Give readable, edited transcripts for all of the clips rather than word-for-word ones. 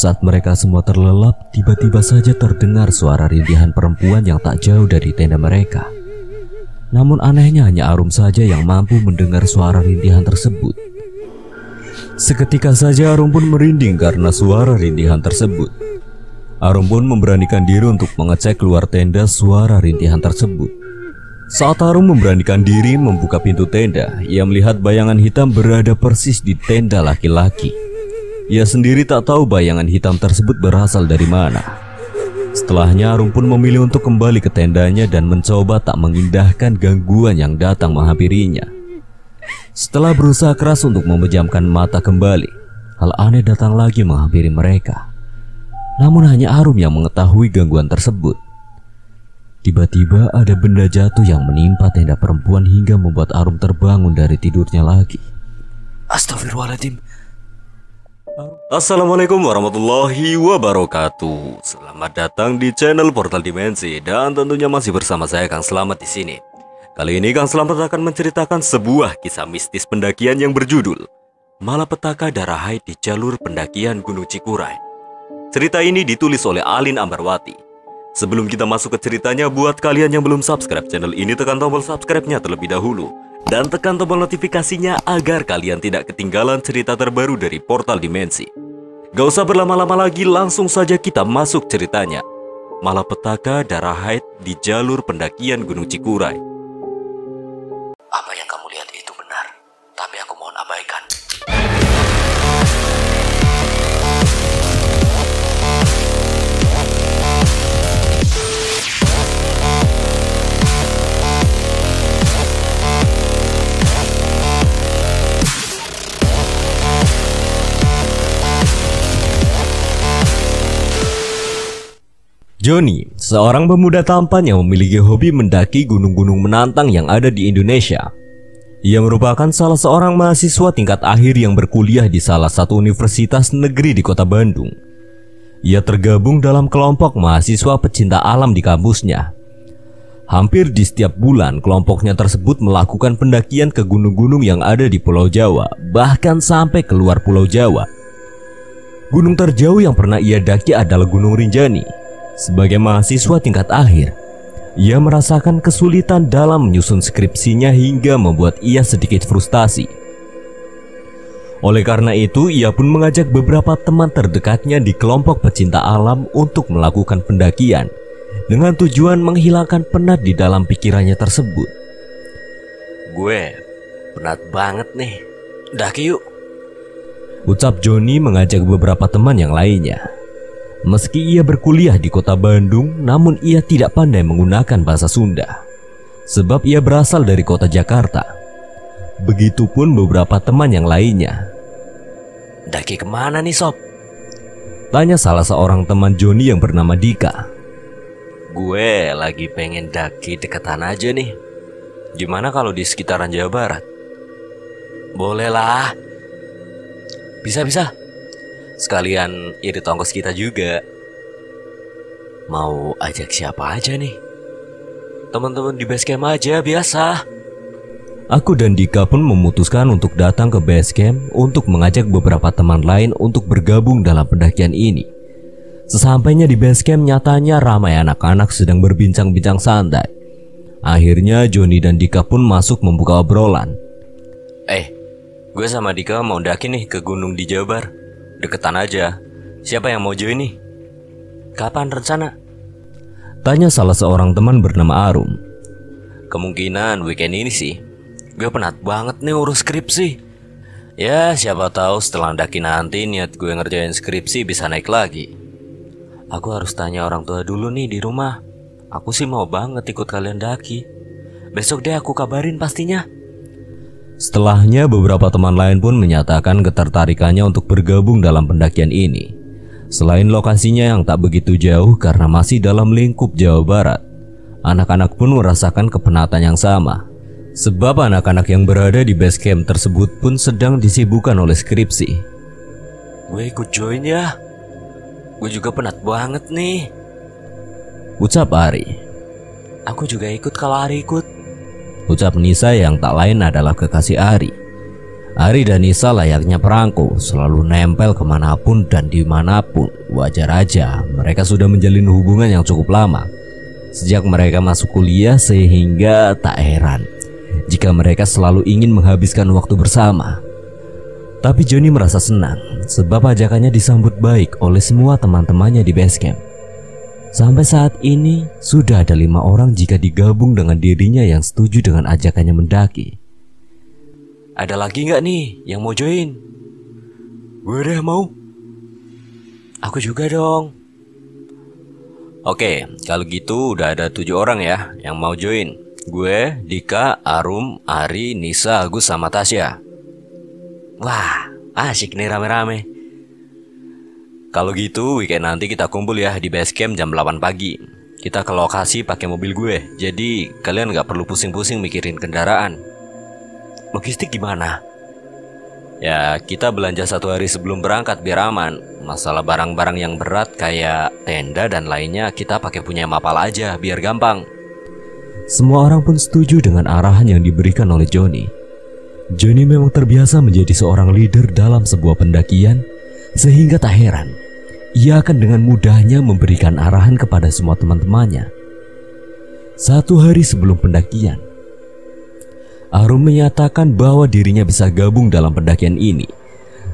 Saat mereka semua terlelap, tiba-tiba saja terdengar suara rintihan perempuan yang tak jauh dari tenda mereka. Namun anehnya hanya Arum saja yang mampu mendengar suara rintihan tersebut. Seketika saja Arum pun merinding karena suara rintihan tersebut. Arum pun memberanikan diri untuk mengecek keluar tenda suara rintihan tersebut. Saat Arum memberanikan diri membuka pintu tenda, ia melihat bayangan hitam berada persis di tenda laki-laki. Ia sendiri tak tahu bayangan hitam tersebut berasal dari mana. Setelahnya Arum pun memilih untuk kembali ke tendanya dan mencoba tak mengindahkan gangguan yang datang menghampirinya. Setelah berusaha keras untuk memejamkan mata kembali, hal aneh datang lagi menghampiri mereka. Namun hanya Arum yang mengetahui gangguan tersebut. Tiba-tiba ada benda jatuh yang menimpa tenda perempuan hingga membuat Arum terbangun dari tidurnya lagi. Astagfirullahaladzim. Assalamualaikum warahmatullahi wabarakatuh. Selamat datang di channel Portal Dimensi dan tentunya masih bersama saya Kang Slamet di sini. Kali ini Kang Slamet akan menceritakan sebuah kisah mistis pendakian yang berjudul Malapetaka Darah Haid di Jalur Pendakian Gunung Cikuray. Cerita ini ditulis oleh Alin Ambarwati. Sebelum kita masuk ke ceritanya, buat kalian yang belum subscribe channel ini, tekan tombol subscribe-nya terlebih dahulu. Dan tekan tombol notifikasinya agar kalian tidak ketinggalan cerita terbaru dari Portal Dimensi. Gak usah berlama-lama lagi, langsung saja kita masuk ceritanya. Malapetaka Darah Haid di Jalur Pendakian Gunung Cikuray. Apa yang kamu lihat itu benar, tapi aku mohon abaikan. Johnny, seorang pemuda tampan yang memiliki hobi mendaki gunung-gunung menantang yang ada di Indonesia. Ia merupakan salah seorang mahasiswa tingkat akhir yang berkuliah di salah satu universitas negeri di kota Bandung. Ia tergabung dalam kelompok mahasiswa pecinta alam di kampusnya. Hampir di setiap bulan, kelompoknya tersebut melakukan pendakian ke gunung-gunung yang ada di Pulau Jawa, bahkan sampai keluar Pulau Jawa. Gunung terjauh yang pernah ia daki adalah Gunung Rinjani. Sebagai mahasiswa tingkat akhir, ia merasakan kesulitan dalam menyusun skripsinya hingga membuat ia sedikit frustasi. Oleh karena itu, ia pun mengajak beberapa teman terdekatnya di kelompok pecinta alam untuk melakukan pendakian dengan tujuan menghilangkan penat di dalam pikirannya tersebut. Gue penat banget nih, daki yuk, ucap Johnny mengajak beberapa teman yang lainnya. Meski ia berkuliah di kota Bandung, namun ia tidak pandai menggunakan bahasa Sunda, sebab ia berasal dari kota Jakarta. Begitupun beberapa teman yang lainnya. Daki kemana nih sob? Tanya salah seorang teman Johnny yang bernama Dika. Gue lagi pengen daki deketan aja nih. Gimana kalau di sekitaran Jawa Barat? Boleh lah. Bisa. Sekalian irit ongkos kita juga. Mau ajak siapa aja nih? Teman-teman di base camp aja biasa. Aku dan Dika pun memutuskan untuk datang ke base camp untuk mengajak beberapa teman lain untuk bergabung dalam pendakian ini. Sesampainya di base camp, nyatanya ramai anak-anak sedang berbincang-bincang santai. Akhirnya Johnny dan Dika pun masuk membuka obrolan. Gue sama Dika mau daki nih ke gunung di Jabar. Deketan aja. Siapa yang mau join nih? Kapan rencana? Tanya salah seorang teman bernama Arum. Kemungkinan weekend ini sih. Gue penat banget nih urus skripsi. Ya siapa tahu setelah daki nanti niat gue ngerjain skripsi bisa naik lagi. Aku harus tanya orang tua dulu nih di rumah. Aku sih mau banget ikut kalian daki. Besok deh aku kabarin pastinya. Setelahnya beberapa teman lain pun menyatakan ketertarikannya untuk bergabung dalam pendakian ini. Selain lokasinya yang tak begitu jauh karena masih dalam lingkup Jawa Barat, anak-anak pun merasakan kepenatan yang sama. Sebab anak-anak yang berada di base camp tersebut pun sedang disibukkan oleh skripsi. Gue ikut join ya. Gue juga penat banget nih, ucap Ari. Aku juga ikut kalau Ari ikut, ucap Nisa yang tak lain adalah kekasih Ari. Ari dan Nisa layaknya perangko, selalu nempel kemanapun dan dimanapun. Wajar aja, mereka sudah menjalin hubungan yang cukup lama sejak mereka masuk kuliah, sehingga tak heran jika mereka selalu ingin menghabiskan waktu bersama. Tapi Johnny merasa senang sebab ajakannya disambut baik oleh semua teman-temannya di base camp. Sampai saat ini sudah ada 5 orang jika digabung dengan dirinya yang setuju dengan ajakannya mendaki. Ada lagi nggak nih yang mau join? Gue deh mau. Aku juga dong. Oke, kalau gitu udah ada 7 orang ya yang mau join. Gue, Dika, Arum, Ari, Nisa, Agus, sama Tasya. Wah, asik nih rame-rame. Kalau gitu weekend nanti kita kumpul ya di base camp jam 8 pagi. Kita ke lokasi pakai mobil gue. Jadi kalian gak perlu pusing-pusing mikirin kendaraan. Logistik gimana? Ya kita belanja 1 hari sebelum berangkat biar aman. Masalah barang-barang yang berat kayak tenda dan lainnya kita pakai punya Mapal aja biar gampang. Semua orang pun setuju dengan arahan yang diberikan oleh Johnny. Johnny memang terbiasa menjadi seorang leader dalam sebuah pendakian, sehingga tak heran ia akan dengan mudahnya memberikan arahan kepada semua teman-temannya. 1 hari sebelum pendakian, Arum menyatakan bahwa dirinya bisa gabung dalam pendakian ini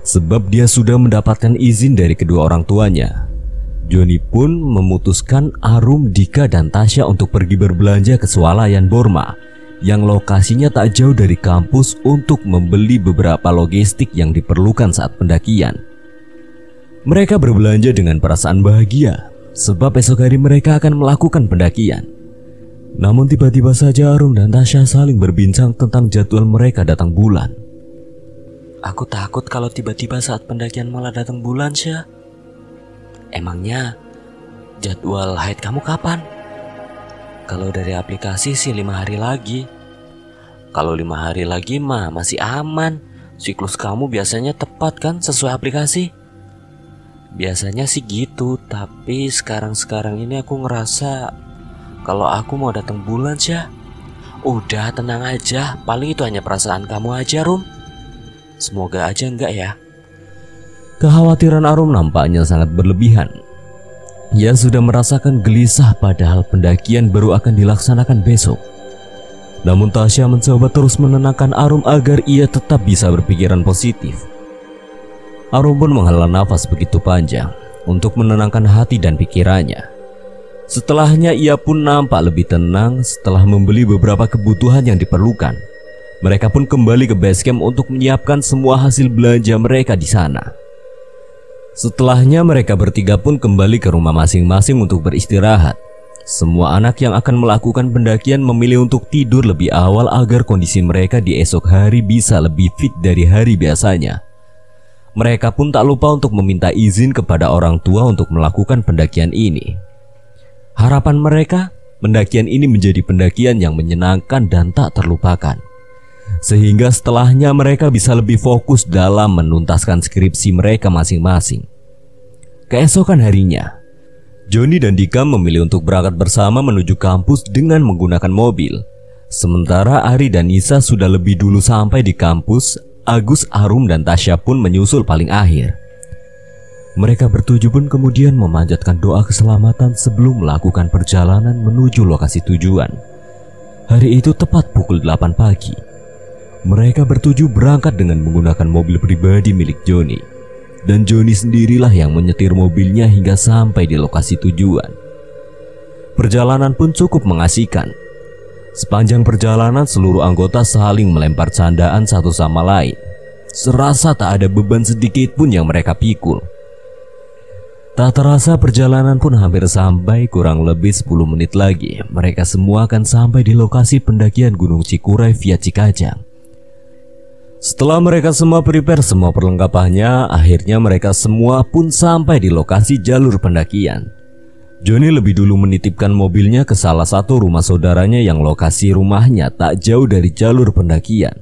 sebab dia sudah mendapatkan izin dari kedua orang tuanya. Johnny pun memutuskan Arum, Dika, dan Tasya untuk pergi berbelanja ke swalayan Borma yang lokasinya tak jauh dari kampus untuk membeli beberapa logistik yang diperlukan saat pendakian. Mereka berbelanja dengan perasaan bahagia sebab esok hari mereka akan melakukan pendakian. Namun tiba-tiba saja Arum dan Tasya saling berbincang tentang jadwal mereka datang bulan. Aku takut kalau tiba-tiba saat pendakian malah datang bulan, Syah. Emangnya jadwal haid kamu kapan? Kalau dari aplikasi sih 5 hari lagi. Kalau 5 hari lagi mah masih aman. Siklus kamu biasanya tepat kan sesuai aplikasi? Biasanya sih gitu, tapi sekarang ini aku ngerasa kalau aku mau datang bulan, Syah. Udah tenang aja, paling itu hanya perasaan kamu aja, Rum. Semoga aja enggak ya. Kekhawatiran Arum nampaknya sangat berlebihan. Ia sudah merasakan gelisah padahal pendakian baru akan dilaksanakan besok. Namun Tasya mencoba terus menenangkan Arum agar ia tetap bisa berpikiran positif. Arum pun menghela nafas begitu panjang untuk menenangkan hati dan pikirannya. Setelahnya ia pun nampak lebih tenang setelah membeli beberapa kebutuhan yang diperlukan. Mereka pun kembali ke base camp untuk menyiapkan semua hasil belanja mereka di sana. Setelahnya mereka bertiga pun kembali ke rumah masing-masing untuk beristirahat. Semua anak yang akan melakukan pendakian memilih untuk tidur lebih awal agar kondisi mereka di esok hari bisa lebih fit dari hari biasanya. Mereka pun tak lupa untuk meminta izin kepada orang tua untuk melakukan pendakian ini. Harapan mereka, pendakian ini menjadi pendakian yang menyenangkan dan tak terlupakan. Sehingga setelahnya mereka bisa lebih fokus dalam menuntaskan skripsi mereka masing-masing. Keesokan harinya, Johnny dan Dika memilih untuk berangkat bersama menuju kampus dengan menggunakan mobil. Sementara Ari dan Nisa sudah lebih dulu sampai di kampus, Agus, Arum, dan Tasya pun menyusul paling akhir. Mereka bertujuh pun kemudian memanjatkan doa keselamatan sebelum melakukan perjalanan menuju lokasi tujuan. Hari itu tepat pukul 8 pagi. Mereka bertujuh berangkat dengan menggunakan mobil pribadi milik Johnny. Dan Johnny sendirilah yang menyetir mobilnya hingga sampai di lokasi tujuan. Perjalanan pun cukup mengasihkan. Sepanjang perjalanan seluruh anggota saling melempar candaan satu sama lain. Serasa tak ada beban sedikit pun yang mereka pikul. Tak terasa perjalanan pun hampir sampai, kurang lebih 10 menit lagi mereka semua akan sampai di lokasi pendakian Gunung Cikuray via Cikajang. Setelah mereka semua prepare semua perlengkapannya, akhirnya mereka semua pun sampai di lokasi jalur pendakian. Johnny lebih dulu menitipkan mobilnya ke salah satu rumah saudaranya yang lokasi rumahnya tak jauh dari jalur pendakian.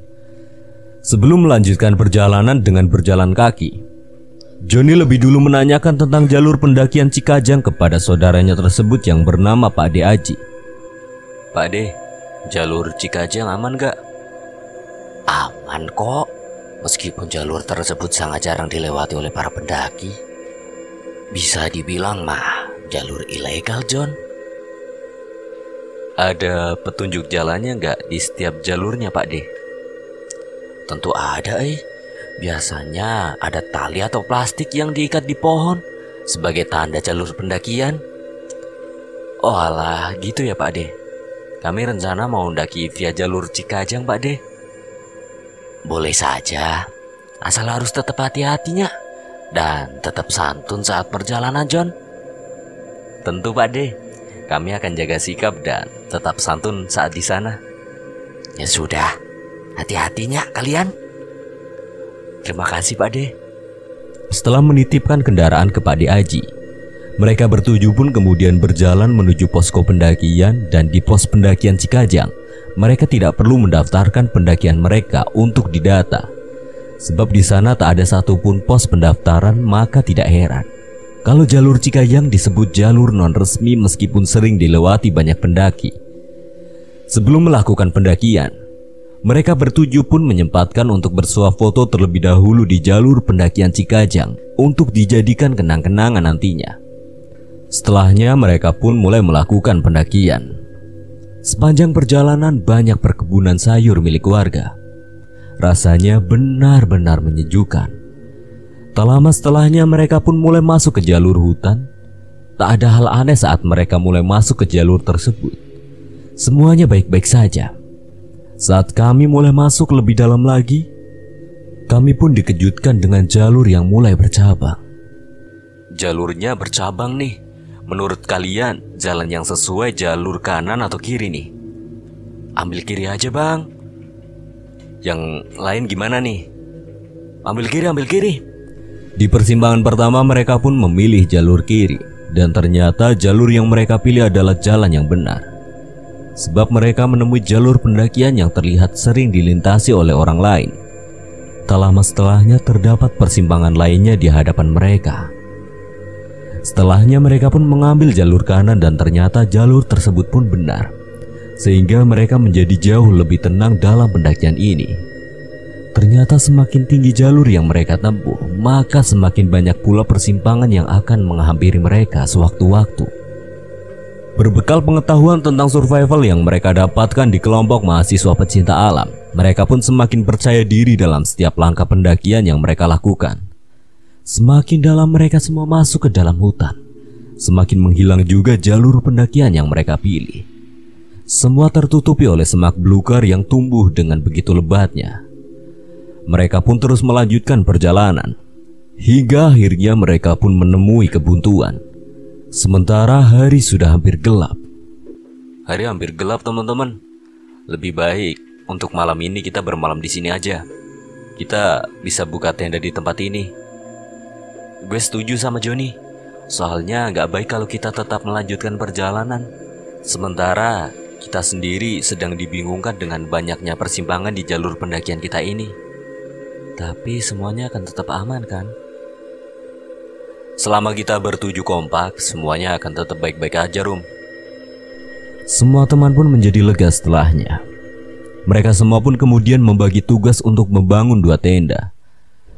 Sebelum melanjutkan perjalanan dengan berjalan kaki, Johnny lebih dulu menanyakan tentang jalur pendakian Cikajang kepada saudaranya tersebut yang bernama Pak De Aji. Pak De, jalur Cikajang aman gak? Aman kok, Meskipun jalur tersebut sangat jarang dilewati oleh para pendaki, bisa dibilang mah jalur ilegal, John. Ada petunjuk jalannya nggak di setiap jalurnya, Pak De? Tentu ada, Biasanya ada tali atau plastik yang diikat di pohon sebagai tanda jalur pendakian. Oh alah, gitu ya Pak De. Kami rencana mau mendaki via jalur Cikajang, Pak De. Boleh saja, asal harus tetap hati-hatinya dan tetap santun saat perjalanan, John. Tentu Pak De, kami akan jaga sikap dan tetap santun saat di sana. Ya sudah, hati-hatinya kalian. Terima kasih Pak De. Setelah menitipkan kendaraan ke Pak De Aji, mereka bertujuh pun kemudian berjalan menuju posko pendakian. Dan di pos pendakian Cikajang, mereka tidak perlu mendaftarkan pendakian mereka untuk didata. Sebab di sana tak ada satupun pos pendaftaran, maka tidak heran kalau jalur Cikajang disebut jalur non-resmi meskipun sering dilewati banyak pendaki. Sebelum melakukan pendakian, mereka bertujuh pun menyempatkan untuk bersuah foto terlebih dahulu di jalur pendakian Cikajang untuk dijadikan kenang-kenangan nantinya. Setelahnya mereka pun mulai melakukan pendakian. Sepanjang perjalanan banyak perkebunan sayur milik warga. Rasanya benar-benar menyejukkan. Tak lama setelahnya mereka pun mulai masuk ke jalur hutan. Tak ada hal aneh saat mereka mulai masuk ke jalur tersebut. Semuanya baik-baik saja. Saat kami mulai masuk lebih dalam lagi, kami pun dikejutkan dengan jalur yang mulai bercabang. Jalurnya bercabang nih. Menurut kalian, jalan yang sesuai jalur kanan atau kiri nih? Ambil kiri aja, Bang. Yang lain gimana nih? Ambil kiri, ambil kiri. Di persimpangan pertama mereka pun memilih jalur kiri. Dan ternyata jalur yang mereka pilih adalah jalan yang benar. Sebab mereka menemui jalur pendakian yang terlihat sering dilintasi oleh orang lain. Tak lama setelahnya terdapat persimpangan lainnya di hadapan mereka. Setelahnya mereka pun mengambil jalur kanan dan ternyata jalur tersebut pun benar. Sehingga mereka menjadi jauh lebih tenang dalam pendakian ini. Ternyata semakin tinggi jalur yang mereka tempuh, maka semakin banyak pula persimpangan yang akan menghampiri mereka sewaktu-waktu. Berbekal pengetahuan tentang survival yang mereka dapatkan di kelompok mahasiswa pecinta alam, mereka pun semakin percaya diri dalam setiap langkah pendakian yang mereka lakukan. Semakin dalam mereka semua masuk ke dalam hutan, semakin menghilang juga jalur pendakian yang mereka pilih. Semua tertutupi oleh semak belukar yang tumbuh dengan begitu lebatnya. Mereka pun terus melanjutkan perjalanan, hingga akhirnya mereka pun menemui kebuntuan. Sementara hari sudah hampir gelap. Hari hampir gelap, teman-teman. Lebih baik untuk malam ini kita bermalam di sini aja. Kita bisa buka tenda di tempat ini. Gue setuju sama Joni. Soalnya gak baik kalau kita tetap melanjutkan perjalanan sementara kita sendiri sedang dibingungkan dengan banyaknya persimpangan di jalur pendakian kita ini. Tapi semuanya akan tetap aman kan? Selama kita bertuju kompak, semuanya akan tetap baik-baik aja, Rum. Semua teman pun menjadi lega setelahnya. Mereka semua pun kemudian membagi tugas untuk membangun 2 tenda.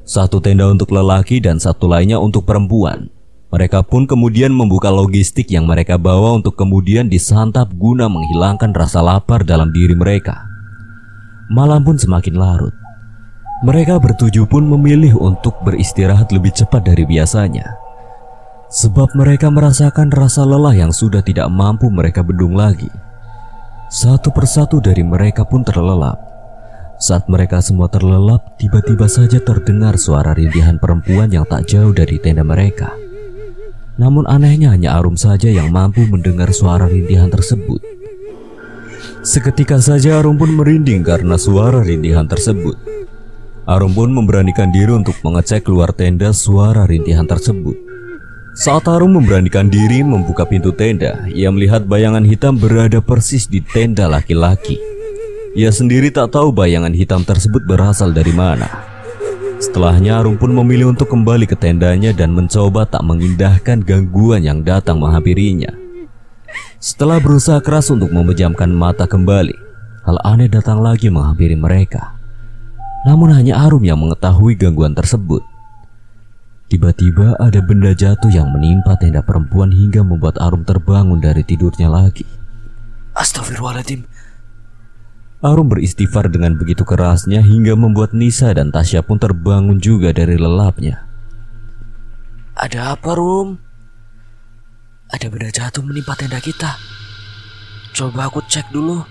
Satu tenda untuk lelaki dan satu lainnya untuk perempuan. Mereka pun kemudian membuka logistik yang mereka bawa untuk kemudian disantap guna menghilangkan rasa lapar dalam diri mereka. Malam pun semakin larut. Mereka bertujuh pun memilih untuk beristirahat lebih cepat dari biasanya. Sebab mereka merasakan rasa lelah yang sudah tidak mampu mereka bendung lagi. Satu persatu dari mereka pun terlelap. Saat mereka semua terlelap, tiba-tiba saja terdengar suara rintihan perempuan yang tak jauh dari tenda mereka. Namun anehnya hanya Arum saja yang mampu mendengar suara rintihan tersebut. Seketika saja Arum pun merinding karena suara rintihan tersebut. Arum pun memberanikan diri untuk mengecek keluar tenda suara rintihan tersebut. Saat Arum memberanikan diri membuka pintu tenda, ia melihat bayangan hitam berada persis di tenda laki-laki. Ia sendiri tak tahu bayangan hitam tersebut berasal dari mana. Setelahnya Arum pun memilih untuk kembali ke tendanya dan mencoba tak mengindahkan gangguan yang datang menghampirinya. Setelah berusaha keras untuk memejamkan mata kembali, hal aneh datang lagi menghampiri mereka. Namun hanya Arum yang mengetahui gangguan tersebut. Tiba-tiba ada benda jatuh yang menimpa tenda perempuan hingga membuat Arum terbangun dari tidurnya lagi. Astagfirullahaladzim. Arum beristighfar dengan begitu kerasnya hingga membuat Nisa dan Tasya pun terbangun juga dari lelapnya. Ada apa, Rum? Ada benda jatuh menimpa tenda kita. Coba aku cek dulu.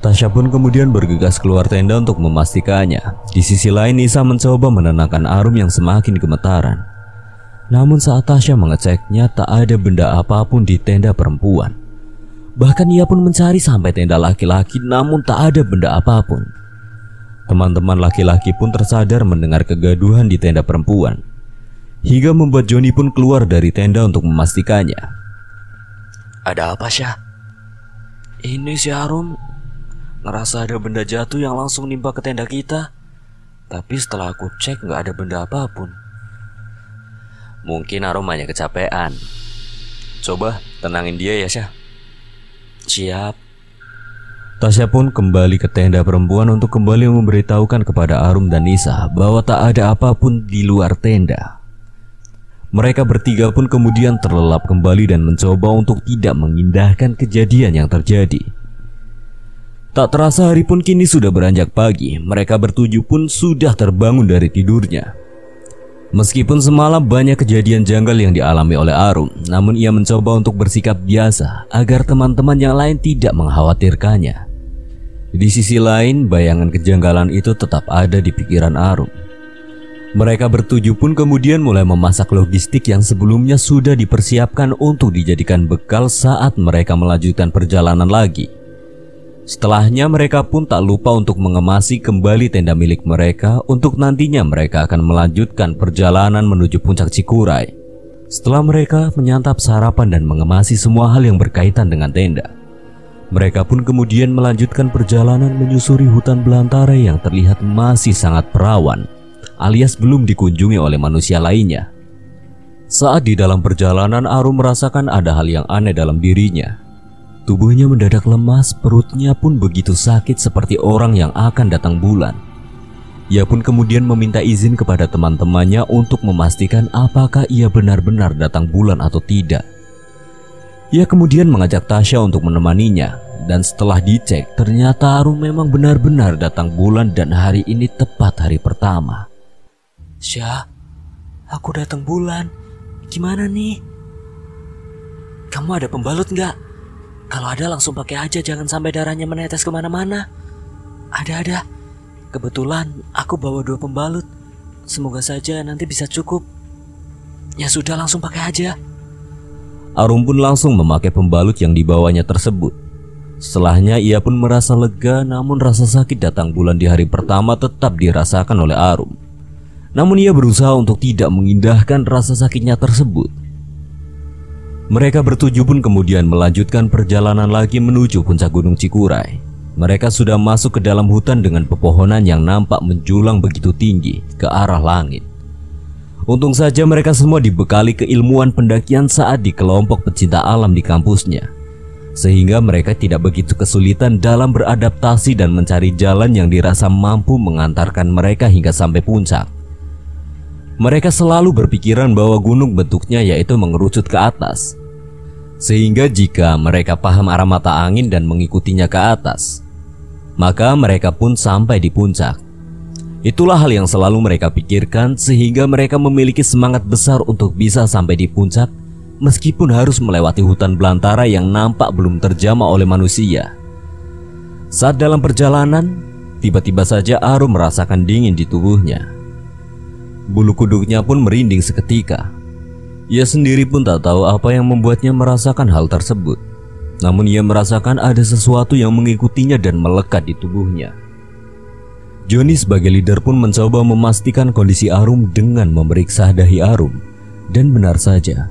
Tasya pun kemudian bergegas keluar tenda untuk memastikannya. Di sisi lain Nisa mencoba menenangkan Arum yang semakin gemetaran. Namun saat Tasya mengeceknya, tak ada benda apapun di tenda perempuan. Bahkan ia pun mencari sampai tenda laki-laki, namun tak ada benda apapun. Teman-teman laki-laki pun tersadar mendengar kegaduhan di tenda perempuan, hingga membuat Joni pun keluar dari tenda untuk memastikannya. Ada apa, Syah? Ini si Arum ngerasa ada benda jatuh yang langsung nimpa ke tenda kita. Tapi setelah aku cek nggak ada benda apapun. Mungkin Arum hanya kecapean. Coba tenangin dia ya, Syah. Siap. Tasya pun kembali ke tenda perempuan untuk kembali memberitahukan kepada Arum dan Nisa bahwa tak ada apapun di luar tenda. Mereka bertiga pun kemudian terlelap kembali dan mencoba untuk tidak mengindahkan kejadian yang terjadi. Tak terasa hari pun kini sudah beranjak pagi. Mereka bertujuh pun sudah terbangun dari tidurnya. Meskipun semalam banyak kejadian janggal yang dialami oleh Arum, namun ia mencoba untuk bersikap biasa agar teman-teman yang lain tidak mengkhawatirkannya. Di sisi lain, bayangan kejanggalan itu tetap ada di pikiran Arum. Mereka bertujuh pun kemudian mulai memasak logistik yang sebelumnya sudah dipersiapkan untuk dijadikan bekal saat mereka melanjutkan perjalanan lagi. Setelahnya mereka pun tak lupa untuk mengemasi kembali tenda milik mereka untuk nantinya mereka akan melanjutkan perjalanan menuju puncak Cikuray. Setelah mereka menyantap sarapan dan mengemasi semua hal yang berkaitan dengan tenda, mereka pun kemudian melanjutkan perjalanan menyusuri hutan belantara yang terlihat masih sangat perawan, alias belum dikunjungi oleh manusia lainnya. Saat di dalam perjalanan, Arum merasakan ada hal yang aneh dalam dirinya. Tubuhnya mendadak lemas, perutnya pun begitu sakit seperti orang yang akan datang bulan. Ia pun kemudian meminta izin kepada teman-temannya untuk memastikan apakah ia benar-benar datang bulan atau tidak. Ia kemudian mengajak Tasya untuk menemaninya, dan setelah dicek ternyata Arum memang benar-benar datang bulan dan hari ini tepat hari pertama. Syah, aku datang bulan. Gimana nih? Kamu ada pembalut nggak? Kalau ada langsung pakai aja, jangan sampai darahnya menetes kemana-mana. Ada. Kebetulan aku bawa 2 pembalut. Semoga saja nanti bisa cukup. Ya sudah, langsung pakai aja. Arum pun langsung memakai pembalut yang dibawanya tersebut. Setelahnya ia pun merasa lega, namun rasa sakit datang bulan di hari pertama tetap dirasakan oleh Arum. Namun ia berusaha untuk tidak mengindahkan rasa sakitnya tersebut. Mereka bertujuh pun kemudian melanjutkan perjalanan lagi menuju puncak Gunung Cikuray. Mereka sudah masuk ke dalam hutan dengan pepohonan yang nampak menjulang begitu tinggi ke arah langit. Untung saja mereka semua dibekali keilmuan pendakian saat di kelompok pecinta alam di kampusnya, sehingga mereka tidak begitu kesulitan dalam beradaptasi dan mencari jalan yang dirasa mampu mengantarkan mereka hingga sampai puncak. Mereka selalu berpikiran bahwa gunung bentuknya yaitu mengerucut ke atas, sehingga jika mereka paham arah mata angin dan mengikutinya ke atas, maka mereka pun sampai di puncak. Itulah hal yang selalu mereka pikirkan, sehingga mereka memiliki semangat besar untuk bisa sampai di puncak meskipun harus melewati hutan belantara yang nampak belum terjamah oleh manusia. Saat dalam perjalanan, tiba-tiba saja Arum merasakan dingin di tubuhnya. Bulu kuduknya pun merinding seketika. Ia sendiri pun tak tahu apa yang membuatnya merasakan hal tersebut. Namun ia merasakan ada sesuatu yang mengikutinya dan melekat di tubuhnya. Joni sebagai leader pun mencoba memastikan kondisi Arum dengan memeriksa dahi Arum. Dan benar saja,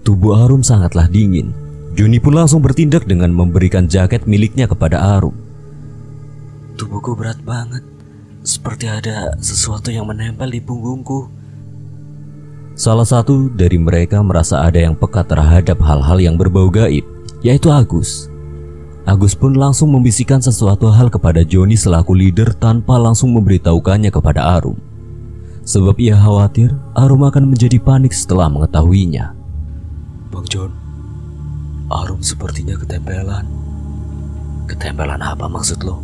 tubuh Arum sangatlah dingin. Joni pun langsung bertindak dengan memberikan jaket miliknya kepada Arum. Tubuhku berat banget. Seperti ada sesuatu yang menempel di punggungku. Salah satu dari mereka merasa ada yang peka terhadap hal-hal yang berbau gaib, yaitu Agus. Agus pun langsung membisikkan sesuatu hal kepada Joni selaku leader tanpa langsung memberitahukannya kepada Arum. Sebab ia khawatir Arum akan menjadi panik setelah mengetahuinya. Bang John, Arum sepertinya ketempelan. Ketempelan apa maksud lo?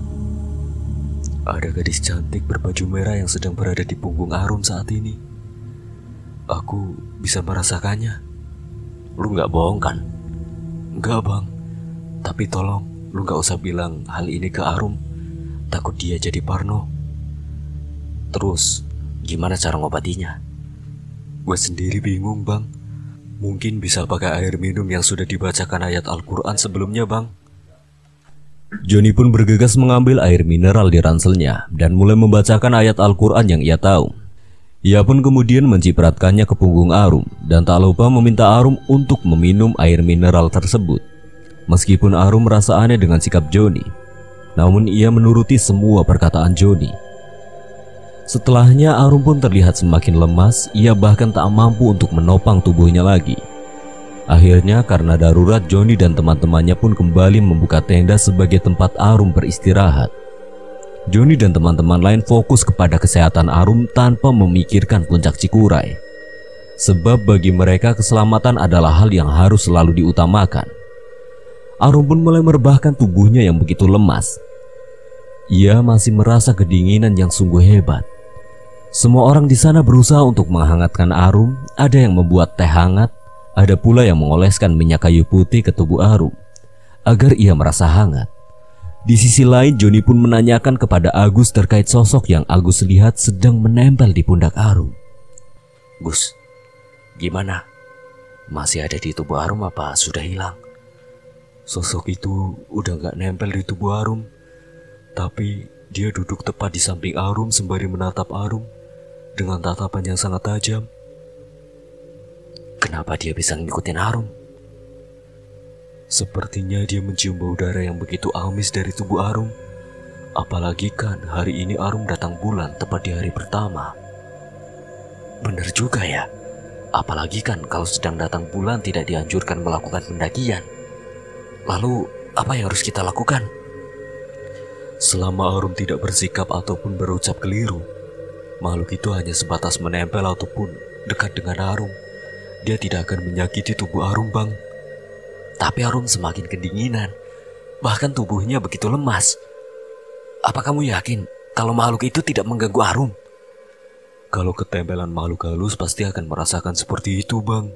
Ada gadis cantik berbaju merah yang sedang berada di punggung Arum saat ini. Aku bisa merasakannya. Lu gak bohong kan? Enggak bang, tapi tolong lu gak usah bilang hal ini ke Arum. Takut dia jadi parno. Terus gimana cara ngobatinya? Gue sendiri bingung bang. Mungkin bisa pakai air minum yang sudah dibacakan ayat Al-Quran sebelumnya bang. Joni pun bergegas mengambil air mineral di ranselnya dan mulai membacakan ayat Al-Quran yang ia tahu. Ia pun kemudian mencipratkannya ke punggung Arum dan tak lupa meminta Arum untuk meminum air mineral tersebut. Meskipun Arum merasa aneh dengan sikap Joni, namun ia menuruti semua perkataan Joni. Setelahnya Arum pun terlihat semakin lemas, ia bahkan tak mampu untuk menopang tubuhnya lagi. Akhirnya karena darurat, Joni dan teman-temannya pun kembali membuka tenda sebagai tempat Arum beristirahat. Joni dan teman-teman lain fokus kepada kesehatan Arum tanpa memikirkan puncak Cikuray. Sebab bagi mereka keselamatan adalah hal yang harus selalu diutamakan. Arum pun mulai merebahkan tubuhnya yang begitu lemas. Ia masih merasa kedinginan yang sungguh hebat. Semua orang di sana berusaha untuk menghangatkan Arum. Ada yang membuat teh hangat, ada pula yang mengoleskan minyak kayu putih ke tubuh Arum agar ia merasa hangat. Di sisi lain, Joni pun menanyakan kepada Agus terkait sosok yang Agus lihat sedang menempel di pundak Arum. Gus, gimana? Masih ada di tubuh Arum apa sudah hilang? Sosok itu udah gak nempel di tubuh Arum, tapi dia duduk tepat di samping Arum sembari menatap Arum dengan tatapan yang sangat tajam. Kenapa dia bisa ngikutin Arum? Sepertinya dia mencium bau darah yang begitu amis dari tubuh Arum. Apalagi kan hari ini Arum datang bulan tepat di hari pertama. Bener juga ya. Apalagi kan kalau sedang datang bulan tidak dianjurkan melakukan pendakian. Lalu apa yang harus kita lakukan? Selama Arum tidak bersikap ataupun berucap keliru, makhluk itu hanya sebatas menempel ataupun dekat dengan Arum. Dia tidak akan menyakiti tubuh Arum bang. Tapi Arum semakin kedinginan. Bahkan tubuhnya begitu lemas. Apa kamu yakin kalau makhluk itu tidak mengganggu Arum? Kalau ketempelan makhluk halus pasti akan merasakan seperti itu bang.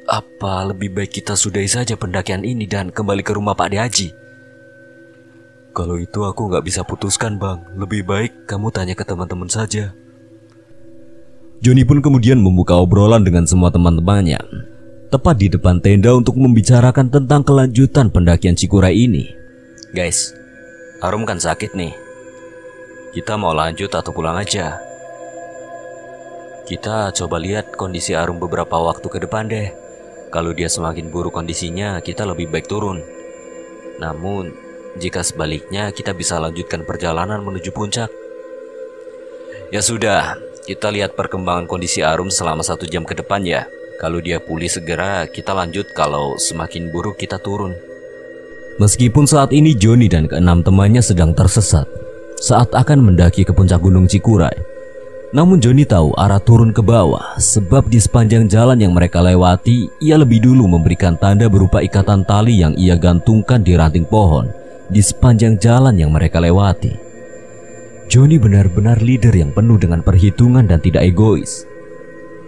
Apa lebih baik kita sudahi saja pendakian ini dan kembali ke rumah Pak De Haji? Kalau itu aku gak bisa putuskan bang. Lebih baik kamu tanya ke teman-teman saja. Joni pun kemudian membuka obrolan dengan semua teman-temannya tepat di depan tenda untuk membicarakan tentang kelanjutan pendakian Cikuray ini. Guys, Arum kan sakit nih. Kita mau lanjut atau pulang aja? Kita coba lihat kondisi Arum beberapa waktu ke depan deh. Kalau dia semakin buruk kondisinya, kita lebih baik turun. Namun, jika sebaliknya, kita bisa lanjutkan perjalanan menuju puncak. Ya sudah, kita lihat perkembangan kondisi Arum selama 1 jam ke depan ya. Kalau dia pulih segera, kita lanjut. Kalau semakin buruk, kita turun. Meskipun saat ini Joni dan keenam temannya sedang tersesat saat akan mendaki ke puncak gunung Cikuray, namun Joni tahu arah turun ke bawah. Sebab di sepanjang jalan yang mereka lewati, ia lebih dulu memberikan tanda berupa ikatan tali yang ia gantungkan di ranting pohon di sepanjang jalan yang mereka lewati. Joni benar-benar leader yang penuh dengan perhitungan dan tidak egois.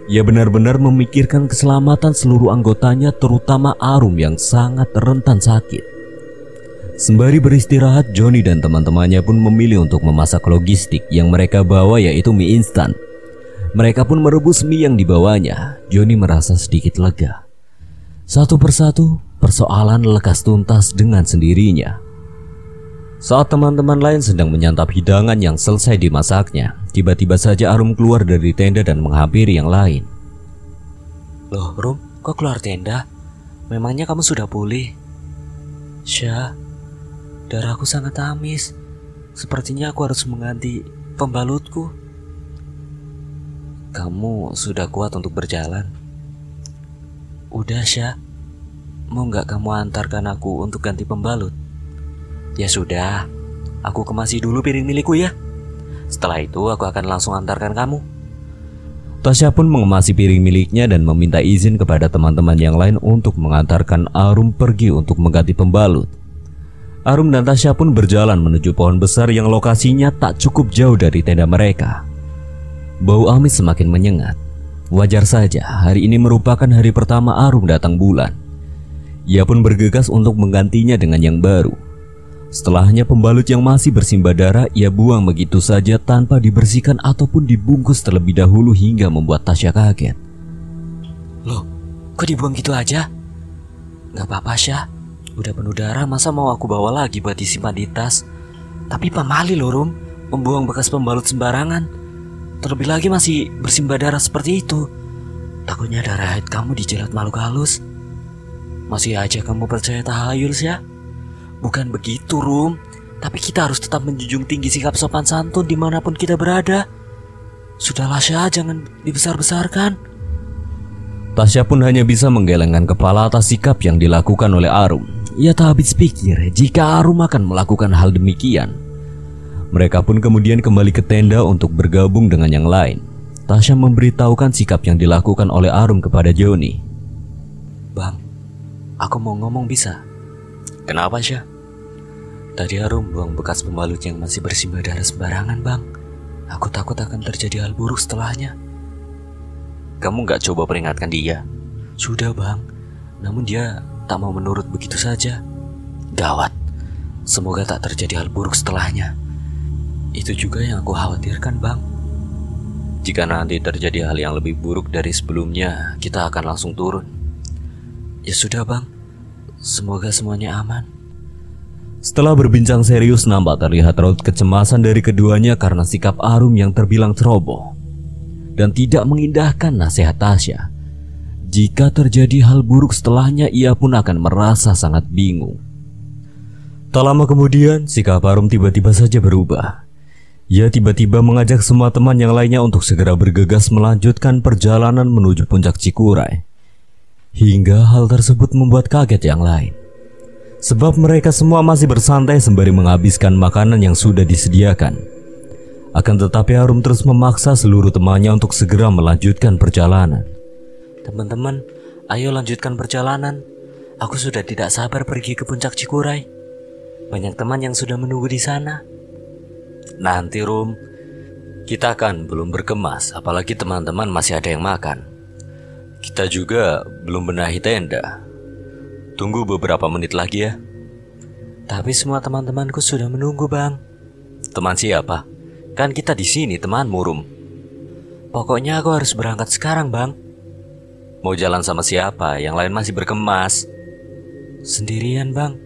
Ia benar-benar memikirkan keselamatan seluruh anggotanya, terutama Arum yang sangat rentan sakit. Sembari beristirahat, Joni dan teman-temannya pun memilih untuk memasak logistik yang mereka bawa, yaitu mie instan. Mereka pun merebus mie yang dibawanya. Joni merasa sedikit lega. Satu persatu, persoalan lekas tuntas dengan sendirinya. Saat teman-teman lain sedang menyantap hidangan yang selesai dimasaknya, tiba-tiba saja Arum keluar dari tenda dan menghampiri yang lain. Loh Rum, kok keluar tenda? Memangnya kamu sudah pulih? Syah, darahku sangat amis. Sepertinya aku harus mengganti pembalutku. Kamu sudah kuat untuk berjalan? Udah Syah, mau gak kamu antarkan aku untuk ganti pembalut? Ya sudah, aku kemasi dulu piring milikku ya. Setelah itu aku akan langsung antarkan kamu. Tasya pun mengemasi piring miliknya dan meminta izin kepada teman-teman yang lain untuk mengantarkan Arum pergi untuk mengganti pembalut. Arum dan Tasya pun berjalan menuju pohon besar yang lokasinya tak cukup jauh dari tenda mereka. Bau amis semakin menyengat. Wajar saja, hari ini merupakan hari pertama Arum datang bulan. Ia pun bergegas untuk menggantinya dengan yang baru. Setelahnya pembalut yang masih bersimbah darah ia buang begitu saja tanpa dibersihkan ataupun dibungkus terlebih dahulu hingga membuat Tasya kaget. Loh, kok dibuang gitu aja? Gak apa-apa Syah, udah penuh darah masa mau aku bawa lagi buat disimpan di tas. Tapi pamali loh Rum, membuang bekas pembalut sembarangan. Terlebih lagi masih bersimbah darah seperti itu. Takutnya darah haid kamu dijilat makhluk halus. Masih aja kamu percaya tahayul Syah? Bukan begitu Rum, tapi kita harus tetap menjunjung tinggi sikap sopan santun dimanapun kita berada. Sudahlah Syah, jangan dibesar-besarkan. Tasya pun hanya bisa menggelengkan kepala atas sikap yang dilakukan oleh Arum. Ia tak habis pikir jika Arum akan melakukan hal demikian. Mereka pun kemudian kembali ke tenda untuk bergabung dengan yang lain. Tasya memberitahukan sikap yang dilakukan oleh Arum kepada Joni. Bang, aku mau ngomong bisa? Kenapa Syah? Tadi Arum buang bekas pembalut yang masih bersimbah darah sembarangan bang. Aku takut akan terjadi hal buruk setelahnya. Kamu gak coba peringatkan dia? Sudah bang, namun dia tak mau menurut begitu saja. Gawat, semoga tak terjadi hal buruk setelahnya. Itu juga yang aku khawatirkan bang. Jika nanti terjadi hal yang lebih buruk dari sebelumnya, kita akan langsung turun. Ya sudah bang, semoga semuanya aman. Setelah berbincang serius, nampak terlihat raut kecemasan dari keduanya karena sikap Arum yang terbilang ceroboh dan tidak mengindahkan nasihat Tasya. Jika terjadi hal buruk setelahnya, ia pun akan merasa sangat bingung. Tak lama kemudian, sikap Arum tiba-tiba saja berubah. Ia tiba-tiba mengajak semua teman yang lainnya untuk segera bergegas melanjutkan perjalanan menuju puncak Cikuray. Hingga hal tersebut membuat kaget yang lain. Sebab mereka semua masih bersantai sembari menghabiskan makanan yang sudah disediakan. Akan tetapi Arum terus memaksa seluruh temannya untuk segera melanjutkan perjalanan. Teman-teman, ayo lanjutkan perjalanan. Aku sudah tidak sabar pergi ke puncak Cikuray. Banyak teman yang sudah menunggu di sana. Nanti Rum, kita kan belum berkemas, apalagi teman-teman masih ada yang makan. Kita juga belum benahi tenda. Tunggu beberapa menit lagi ya. Tapi semua teman-temanku sudah menunggu bang. Teman siapa? Kan kita di sini temanmu Rum. Pokoknya aku harus berangkat sekarang bang. Mau jalan sama siapa? Yang lain masih berkemas. Sendirian bang.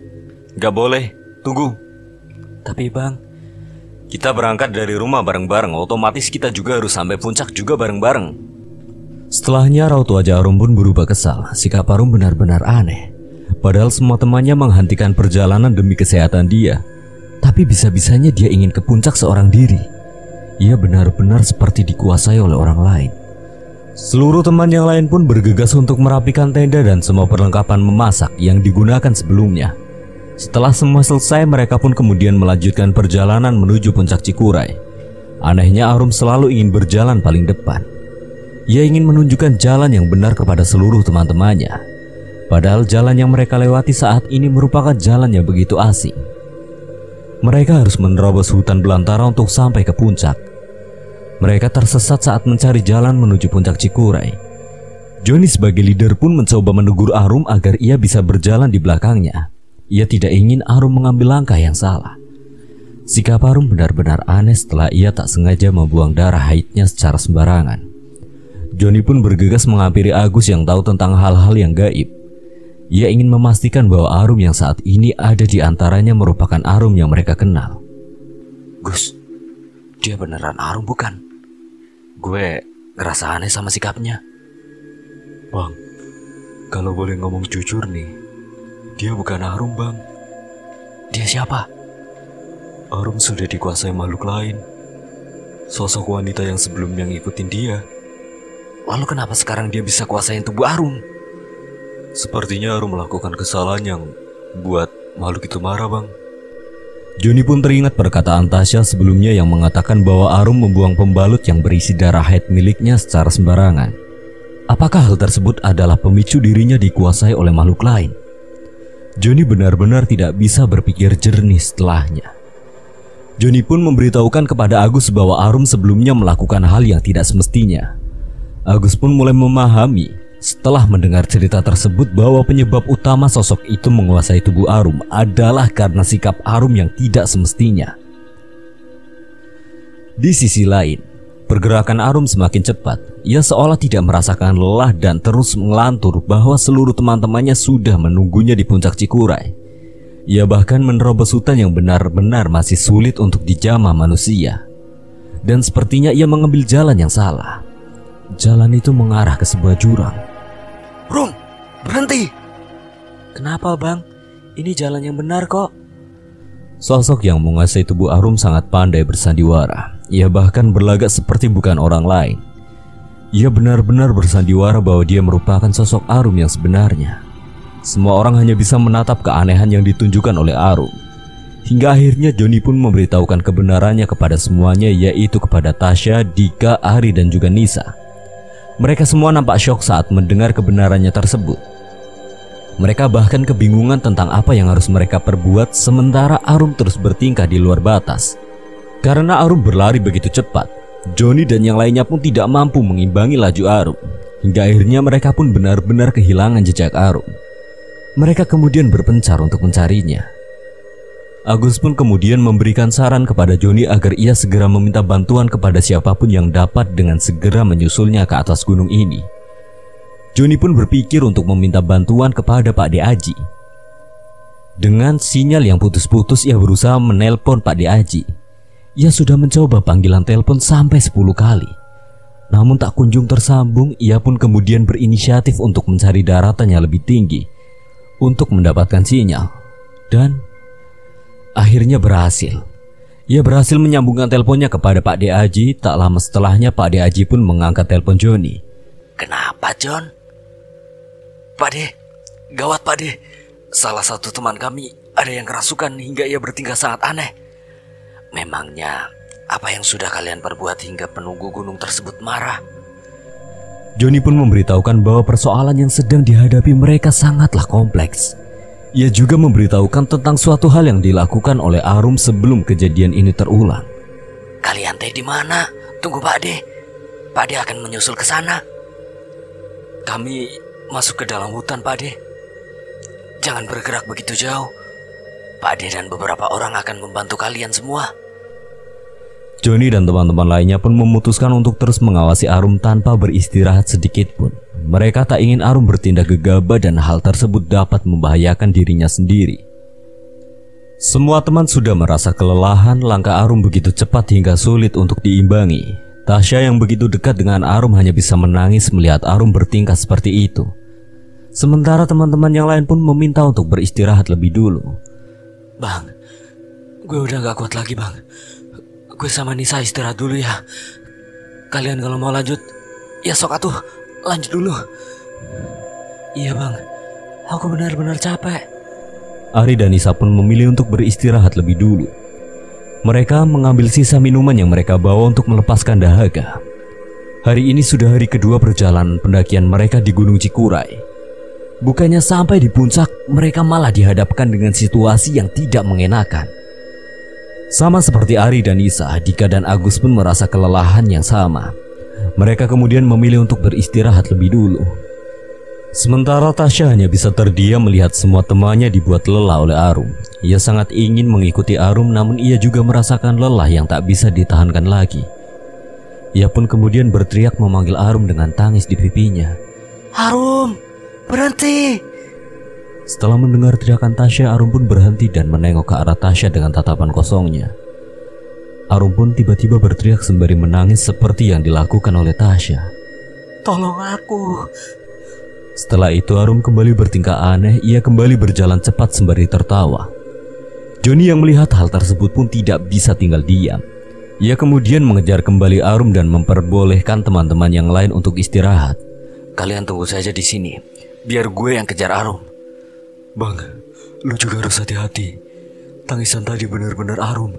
Gak boleh, tunggu. Tapi bang, kita berangkat dari rumah bareng-bareng, otomatis kita juga harus sampai puncak juga bareng-bareng. Setelahnya raut wajah Arum pun berubah kesal. Sikap Arum benar-benar aneh. Padahal semua temannya menghentikan perjalanan demi kesehatan dia. Tapi bisa-bisanya dia ingin ke puncak seorang diri. Ia benar-benar seperti dikuasai oleh orang lain. Seluruh teman yang lain pun bergegas untuk merapikan tenda dan semua perlengkapan memasak yang digunakan sebelumnya. Setelah semua selesai, mereka pun kemudian melanjutkan perjalanan menuju puncak Cikuray. Anehnya Arum selalu ingin berjalan paling depan. Ia ingin menunjukkan jalan yang benar kepada seluruh teman-temannya. Padahal jalan yang mereka lewati saat ini merupakan jalan yang begitu asing. Mereka harus menerobos hutan belantara untuk sampai ke puncak. Mereka tersesat saat mencari jalan menuju puncak Cikuray. Joni sebagai leader pun mencoba menegur Arum agar ia bisa berjalan di belakangnya. Ia tidak ingin Arum mengambil langkah yang salah. Sikap Arum benar-benar aneh setelah ia tak sengaja membuang darah haidnya secara sembarangan. Joni pun bergegas menghampiri Agus yang tahu tentang hal-hal yang gaib. Ia ingin memastikan bahwa Arum yang saat ini ada di antaranya merupakan Arum yang mereka kenal. Gus, dia beneran Arum bukan? Gue ngerasa aneh sama sikapnya. Bang, kalau boleh ngomong jujur nih, dia bukan Arum bang. Dia siapa? Arum sudah dikuasai makhluk lain. Sosok wanita yang sebelumnya ngikutin dia. Lalu kenapa sekarang dia bisa kuasain tubuh Arum? Sepertinya Arum melakukan kesalahan yang buat makhluk itu marah bang. Joni pun teringat perkataan Tasya sebelumnya yang mengatakan bahwa Arum membuang pembalut yang berisi darah haid miliknya secara sembarangan. Apakah hal tersebut adalah pemicu dirinya dikuasai oleh makhluk lain? Joni benar-benar tidak bisa berpikir jernih setelahnya. Joni pun memberitahukan kepada Agus bahwa Arum sebelumnya melakukan hal yang tidak semestinya. Agus pun mulai memahami setelah mendengar cerita tersebut bahwa penyebab utama sosok itu menguasai tubuh Arum adalah karena sikap Arum yang tidak semestinya. Di sisi lain, pergerakan Arum semakin cepat. Ia seolah tidak merasakan lelah dan terus ngelantur bahwa seluruh teman-temannya sudah menunggunya di puncak Cikuray. Ia bahkan menerobos hutan yang benar-benar masih sulit untuk dijamah manusia. Dan sepertinya ia mengambil jalan yang salah. Jalan itu mengarah ke sebuah jurang. Rum, berhenti. Kenapa bang? Ini jalan yang benar kok. Sosok yang menguasai tubuh Arum sangat pandai bersandiwara. Ia bahkan berlagak seperti bukan orang lain. Ia benar-benar bersandiwara bahwa dia merupakan sosok Arum yang sebenarnya. Semua orang hanya bisa menatap keanehan yang ditunjukkan oleh Arum. Hingga akhirnya Joni pun memberitahukan kebenarannya kepada semuanya, yaitu kepada Tasya, Dika, Ari dan juga Nisa. Mereka semua nampak syok saat mendengar kebenarannya tersebut. Mereka bahkan kebingungan tentang apa yang harus mereka perbuat sementara Arum terus bertingkah di luar batas. Karena Arum berlari begitu cepat, Joni dan yang lainnya pun tidak mampu mengimbangi laju Arum. Hingga akhirnya mereka pun benar-benar kehilangan jejak Arum. Mereka kemudian berpencar untuk mencarinya. Agus pun kemudian memberikan saran kepada Joni agar ia segera meminta bantuan kepada siapapun yang dapat dengan segera menyusulnya ke atas gunung ini. Joni pun berpikir untuk meminta bantuan kepada Pak De Aji. Dengan sinyal yang putus-putus, ia berusaha menelpon Pak De Aji. Ia sudah mencoba panggilan telepon sampai 10 kali. Namun tak kunjung tersambung. Ia pun kemudian berinisiatif untuk mencari daratan yang lebih tinggi untuk mendapatkan sinyal. Dan akhirnya berhasil. Ia berhasil menyambungkan teleponnya kepada Pak De Aji. Tak lama setelahnya Pak De Aji pun mengangkat telepon Joni. Kenapa, John? Pak De, gawat Pak De. Salah satu teman kami ada yang kerasukan hingga ia bertingkah sangat aneh. Memangnya apa yang sudah kalian perbuat hingga penunggu gunung tersebut marah? Joni pun memberitahukan bahwa persoalan yang sedang dihadapi mereka sangatlah kompleks. Ia juga memberitahukan tentang suatu hal yang dilakukan oleh Arum sebelum kejadian ini terulang. Kalian teh di mana? Tunggu Pak De. Pak De akan menyusul ke sana. Kami masuk ke dalam hutan Pak De. Jangan bergerak begitu jauh. Pak De dan beberapa orang akan membantu kalian semua. Joni dan teman-teman lainnya pun memutuskan untuk terus mengawasi Arum tanpa beristirahat sedikit pun. Mereka tak ingin Arum bertindak gegabah dan hal tersebut dapat membahayakan dirinya sendiri. Semua teman sudah merasa kelelahan. Langkah Arum begitu cepat hingga sulit untuk diimbangi. Tasya yang begitu dekat dengan Arum hanya bisa menangis melihat Arum bertingkah seperti itu. Sementara teman-teman yang lain pun meminta untuk beristirahat lebih dulu. Bang, gue udah gak kuat lagi bang. Gue sama Nisa istirahat dulu ya. Kalian kalau mau lanjut, ya sok atuh, lanjut dulu. Iya bang, aku benar-benar capek. Ari dan Nisa pun memilih untuk beristirahat lebih dulu. Mereka mengambil sisa minuman yang mereka bawa untuk melepaskan dahaga. Hari ini sudah hari kedua perjalanan pendakian mereka di Gunung Cikuray. Bukannya sampai di puncak, mereka malah dihadapkan dengan situasi yang tidak mengenakan. Sama seperti Ari dan Nisa, Dika dan Agus pun merasa kelelahan yang sama. Mereka kemudian memilih untuk beristirahat lebih dulu. Sementara Tasya hanya bisa terdiam melihat semua temannya dibuat lelah oleh Arum. Ia sangat ingin mengikuti Arum, namun ia juga merasakan lelah yang tak bisa ditahankan lagi. Ia pun kemudian berteriak memanggil Arum dengan tangis di pipinya. Arum, berhenti! Setelah mendengar teriakan Tasya, Arum pun berhenti dan menengok ke arah Tasya dengan tatapan kosongnya. Arum pun tiba-tiba berteriak sembari menangis seperti yang dilakukan oleh Tasya. Tolong aku. Setelah itu Arum kembali bertingkah aneh. Ia kembali berjalan cepat sembari tertawa. Joni yang melihat hal tersebut pun tidak bisa tinggal diam. Ia kemudian mengejar kembali Arum dan memperbolehkan teman-teman yang lain untuk istirahat. Kalian tunggu saja di sini, biar gue yang kejar Arum. Bang, lu juga harus hati-hati. Tangisan tadi benar-benar Arum,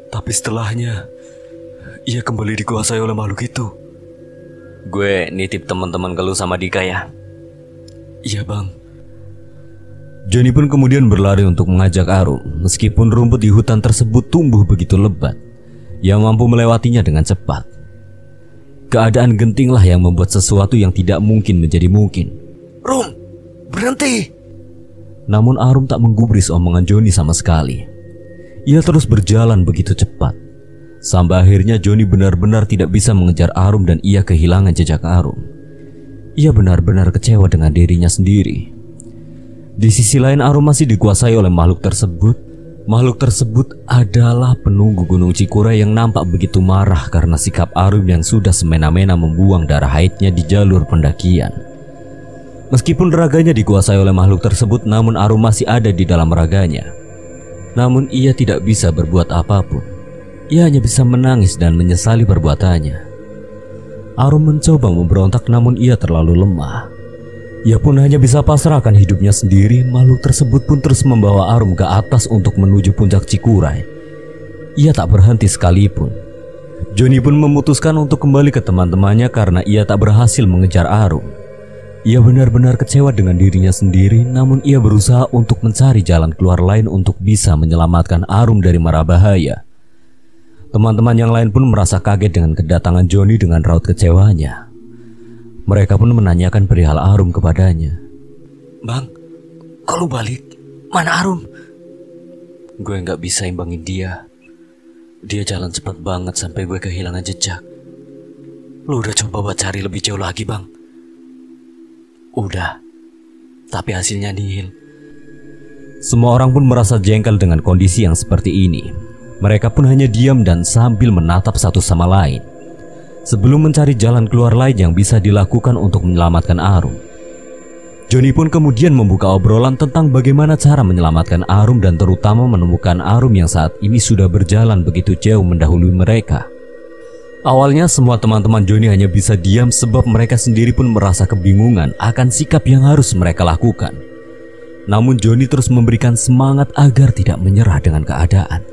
tapi setelahnya ia kembali dikuasai oleh makhluk itu. Gue nitip teman-teman ke lu sama Dika ya. Iya bang. Johnny pun kemudian berlari untuk mengajak Arum, meskipun rumput di hutan tersebut tumbuh begitu lebat. Ia mampu melewatinya dengan cepat. Keadaan gentinglah yang membuat sesuatu yang tidak mungkin menjadi mungkin. Rum, berhenti! Namun Arum tak menggubris omongan Johnny sama sekali. Ia terus berjalan begitu cepat, sampai akhirnya Johnny benar-benar tidak bisa mengejar Arum dan ia kehilangan jejak Arum. Ia benar-benar kecewa dengan dirinya sendiri. Di sisi lain Arum masih dikuasai oleh makhluk tersebut. Makhluk tersebut adalah penunggu Gunung Cikuray yang nampak begitu marah karena sikap Arum yang sudah semena-mena membuang darah haidnya di jalur pendakian. Meskipun raganya dikuasai oleh makhluk tersebut, namun Arum masih ada di dalam raganya. Namun ia tidak bisa berbuat apapun. Ia hanya bisa menangis dan menyesali perbuatannya. Arum mencoba memberontak, namun ia terlalu lemah. Ia pun hanya bisa pasrahkan hidupnya sendiri. Makhluk tersebut pun terus membawa Arum ke atas untuk menuju puncak Cikuray. Ia tak berhenti sekalipun. Johnny pun memutuskan untuk kembali ke teman-temannya karena ia tak berhasil mengejar Arum. Ia benar-benar kecewa dengan dirinya sendiri, namun ia berusaha untuk mencari jalan keluar lain untuk bisa menyelamatkan Arum dari mara bahaya. Teman-teman yang lain pun merasa kaget dengan kedatangan Johnny dengan raut kecewanya. Mereka pun menanyakan perihal Arum kepadanya. Bang, kalau balik, mana Arum? Gue gak bisa imbangin dia. Dia jalan cepat banget sampai gue kehilangan jejak. Lu udah coba buat cari lebih jauh lagi bang? Udah, tapi hasilnya nihil. Semua orang pun merasa jengkel dengan kondisi yang seperti ini. Mereka pun hanya diam dan sambil menatap satu sama lain, sebelum mencari jalan keluar lain yang bisa dilakukan untuk menyelamatkan Arum. Johnny pun kemudian membuka obrolan tentang bagaimana cara menyelamatkan Arum dan terutama menemukan Arum yang saat ini sudah berjalan begitu jauh mendahului mereka. Awalnya semua teman-teman Johnny hanya bisa diam sebab mereka sendiri pun merasa kebingungan akan sikap yang harus mereka lakukan. Namun Johnny terus memberikan semangat agar tidak menyerah dengan keadaan.